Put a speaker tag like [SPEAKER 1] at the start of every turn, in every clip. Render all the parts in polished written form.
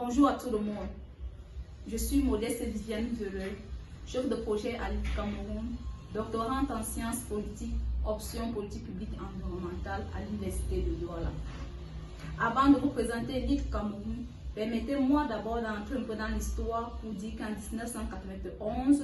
[SPEAKER 1] Bonjour à tout le monde. Je suis Modeste Viviane Veleux, chef de projet à l'IF Cameroun, doctorante en sciences politiques, option politique publique environnementale à l'Université de Douala. Avant de vous présenter l'IF Cameroun, permettez-moi d'abord d'entrer un peu dans l'histoire pour dire qu'en 1991,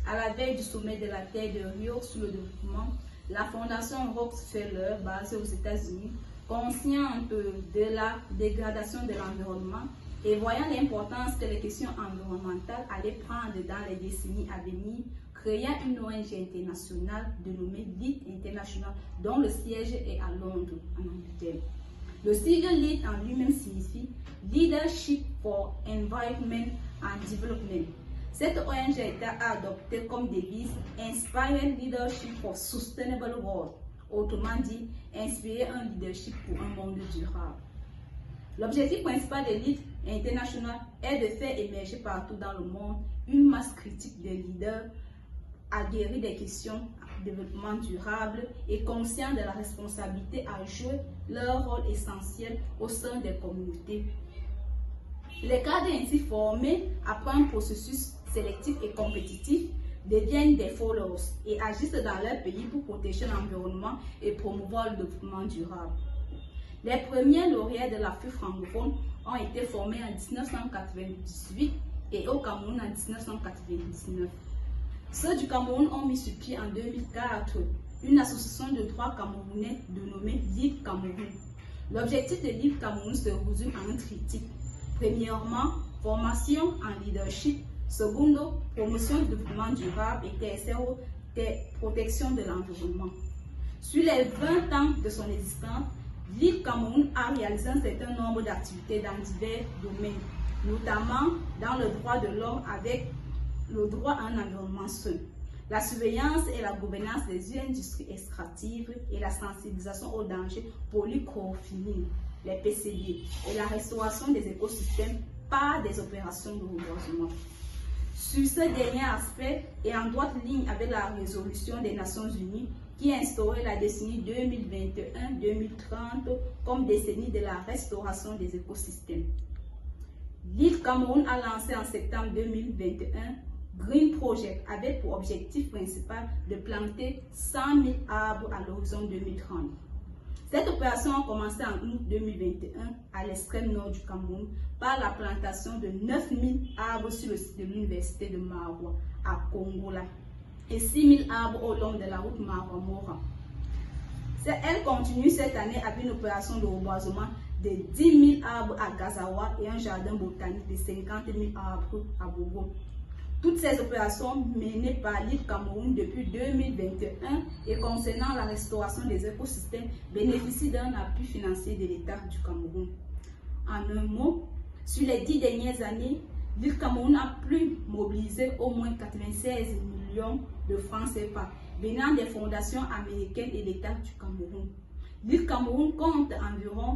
[SPEAKER 1] à la veille du sommet de la Terre de Rio sur le développement, la fondation Rockefeller, basée aux États-Unis, consciente de la dégradation de l'environnement et voyant l'importance que les questions environnementales allaient prendre dans les décennies à venir, créa une ONG internationale dénommée LEAD International, dont le siège est à Londres, en Angleterre. Le sigle LEAD en lui-même signifie Leadership for Environment and Development. Cette ONG a adopté comme devise Inspire Leadership for Sustainable World, autrement dit, inspirer un leadership pour un monde durable. L'objectif principal de l'IF International est de faire émerger partout dans le monde une masse critique de leaders aguerris des questions de développement durable et conscients de la responsabilité à jouer leur rôle essentiel au sein des communautés. Les cadres ainsi formés, après un processus sélectif et compétitif, deviennent des followers et agissent dans leur pays pour protéger l'environnement et promouvoir le développement durable. Les premiers lauréats de l'Afrique francophone ont été formés en 1998 et au Cameroun en 1999. Ceux du Cameroun ont mis sur pied en 2004 une association de droits camerounais dénommée LEAD Cameroun. L'objectif de LEAD Cameroun se résume en un triptyque. Premièrement, formation en leadership. Secondo, promotion du développement durable. Et tercero, protection de l'environnement. Sur les 20 ans de son existence, LEAD Cameroun a réalisé un certain nombre d'activités dans divers domaines, notamment dans le droit de l'homme avec le droit à un environnement sain, la surveillance et la gouvernance des industries extractives et la sensibilisation aux dangers polychlorphiniques, les PCB, et la restauration des écosystèmes par des opérations de reboisement. Sur ce dernier aspect, et en droite ligne avec la résolution des Nations Unies qui a instauré la décennie 2021-2030 comme décennie de la restauration des écosystèmes. L'IF Cameroun a lancé en septembre 2021 Green Project avec pour objectif principal de planter 100 000 arbres à l'horizon 2030. Cette opération a commencé en août 2021 à l'extrême nord du Cameroun par la plantation de 9 000 arbres sur le site de l'université de Maroua à Kongola et 6 000 arbres au long de la route Maroua-Mora. Elle continue cette année avec une opération de reboisement de 10 000 arbres à Gazawa et un jardin botanique de 50 000 arbres à Bogo. Toutes ces opérations menées par l'IF Cameroun depuis 2021 et concernant la restauration des écosystèmes bénéficient d'un appui financier de l'État du Cameroun. En un mot, sur les 10 dernières années, l'IF Cameroun a pu mobiliser au moins 96 millions de francs CFA venant des fondations américaines et l'État du Cameroun. L'IF Cameroun compte environ